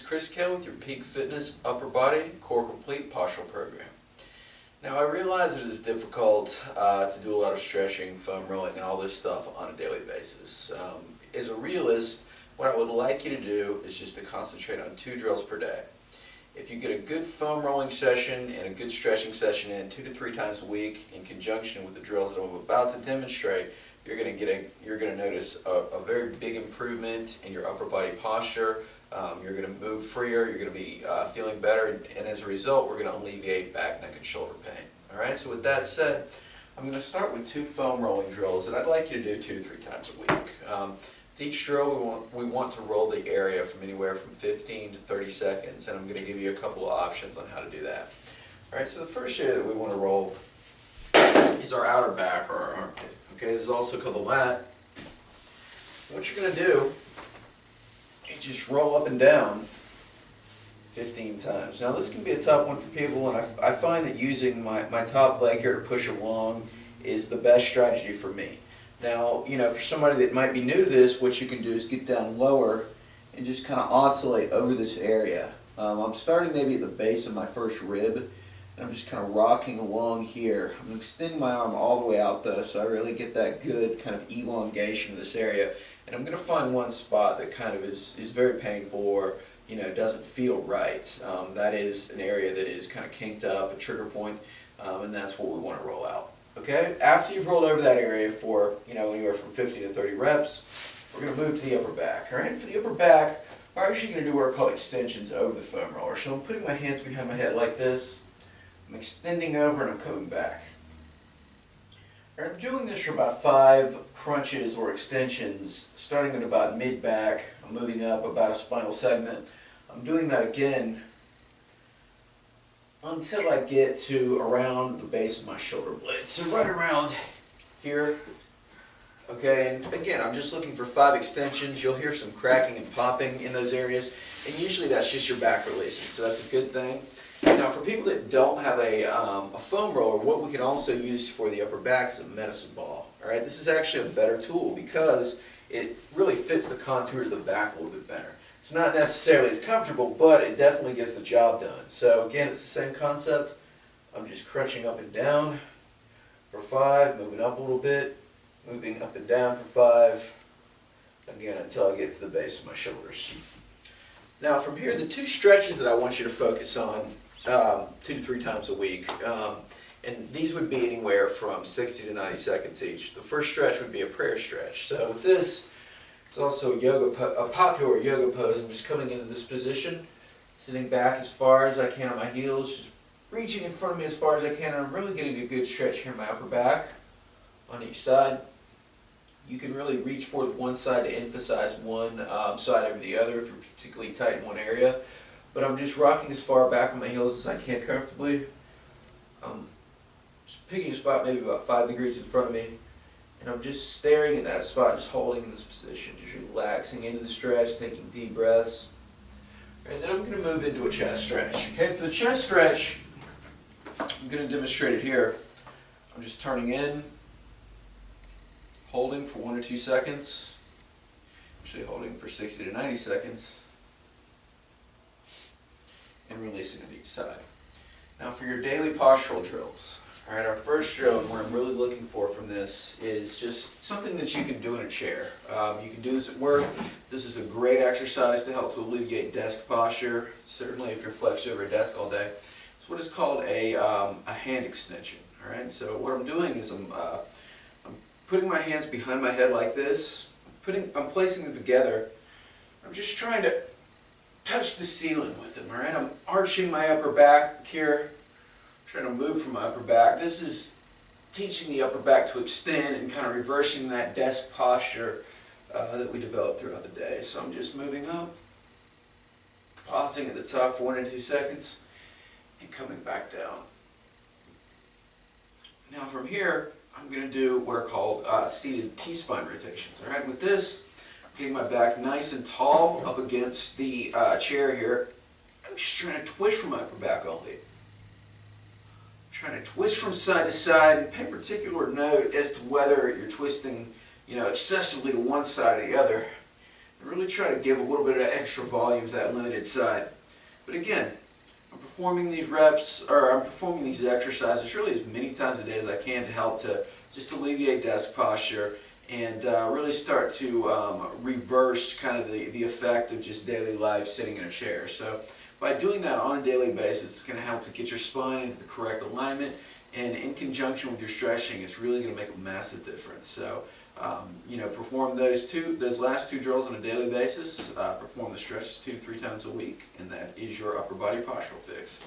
Chris Kell with your Peak Fitness Upper Body Core Complete Postural Program. Now I realize it is difficult to do a lot of stretching, foam rolling, and all this stuff on a daily basis. As a realist, what I would like you to do is just to concentrate on 2 drills per day. If you get a good foam rolling session and a good stretching session in 2 to 3 times a week in conjunction with the drills that I'm about to demonstrate, you're going to notice a very big improvement in your upper body posture. You're going to move freer, you're going to be feeling better, and as a result, we're going to alleviate back, neck, and shoulder pain. Alright, so with that said, I'm going to start with 2 foam rolling drills that I'd like you to do 2 to 3 times a week. With each drill, we want to roll the area from anywhere from 15 to 30 seconds, and I'm going to give you a couple of options on how to do that. Alright, so the first area that we want to roll is our outer back or our armpit. Okay, this is also called the lat. What you're going to do is just roll up and down 15 times. Now this can be a tough one for people, and I find that using my top leg here to push along is the best strategy for me. Now, for somebody that might be new to this, what you can do is get down lower and just kind of oscillate over this area. I'm starting maybe at the base of my first rib, and I'm just kind of rocking along here. I'm extending my arm all the way out though, so I really get that good kind of elongation of this area. And I'm going to find one spot that kind of is very painful or doesn't feel right. That is an area that is kind of kinked up, a trigger point, and that's what we want to roll out. Okay, after you've rolled over that area for anywhere from 50 to 30 reps, we're going to move to the upper back. All right, for the upper back, we're actually going to do what are called extensions over the foam roller. So I'm putting my hands behind my head like this. I'm extending over and I'm coming back. All right, I'm doing this for about 5 crunches or extensions, starting at about mid-back. I'm moving up about a spinal segment. I'm doing that again until I get to around the base of my shoulder blade. So right around here. Okay, and again, I'm just looking for 5 extensions. You'll hear some cracking and popping in those areas, and usually that's just your back releasing, so that's a good thing. Now for people that don't have a foam roller, what we can also use for the upper back is a medicine ball. Alright, this is actually a better tool because it really fits the contours of the back a little bit better. It's not necessarily as comfortable, but it definitely gets the job done. So again, it's the same concept. I'm just crunching up and down for 5, moving up a little bit, moving up and down for 5, again until I get to the base of my shoulders. Now from here, the 2 stretches that I want you to focus on 2 to 3 times a week, and these would be anywhere from 60 to 90 seconds each. The first stretch would be a prayer stretch. So with this, it's also a popular yoga pose. I'm just coming into this position, sitting back as far as I can on my heels, just reaching in front of me as far as I can, and I'm really getting a good stretch here in my upper back on each side. You can really reach for one side to emphasize one side over the other if you're particularly tight in one area. But I'm just rocking as far back on my heels as I can comfortably. Just picking a spot maybe about 5 degrees in front of me. And I'm just staring at that spot, just holding in this position, just relaxing into the stretch, taking deep breaths. And then I'm going to move into a chest stretch. Okay, for the chest stretch, I'm going to demonstrate it here. I'm just turning in, holding for 1 or 2 seconds, actually holding for 60 to 90 seconds, and releasing on each side. Now for your daily postural drills, all right, our first drill, and what I'm really looking for from this is just something that you can do in a chair. You can do this at work. This is a great exercise to help to alleviate desk posture, certainly if you're flexed over a desk all day. It's what is called a hand extension. All right, so what I'm doing is I'm putting my hands behind my head like this. I'm placing them together. I'm just trying to touch the ceiling with them. All right, I'm arching my upper back here. Trying to move from my upper back. This is teaching the upper back to extend and kind of reversing that desk posture that we develop throughout the day. So I'm just moving up, pausing at the top for 1 or 2 seconds, and coming back down. Now from here, I'm going to do what are called seated T-spine rotations. All right, with this, I'm getting my back nice and tall up against the chair here. I'm just trying to twist from my upper back only. Trying to twist from side to side, and pay particular note as to whether you're twisting, excessively to one side or the other. and really try to give a little bit of extra volume to that limited side. But again, I'm performing these I'm performing these exercises really as many times a day as I can to help to just alleviate desk posture and really start to reverse kind of the effect of just daily life sitting in a chair. So by doing that on a daily basis, it's going to help to get your spine into the correct alignment, and in conjunction with your stretching, it's really going to make a massive difference. So perform those last two drills on a daily basis, perform the stretches 2 to 3 times a week, and that is your upper body postural fix.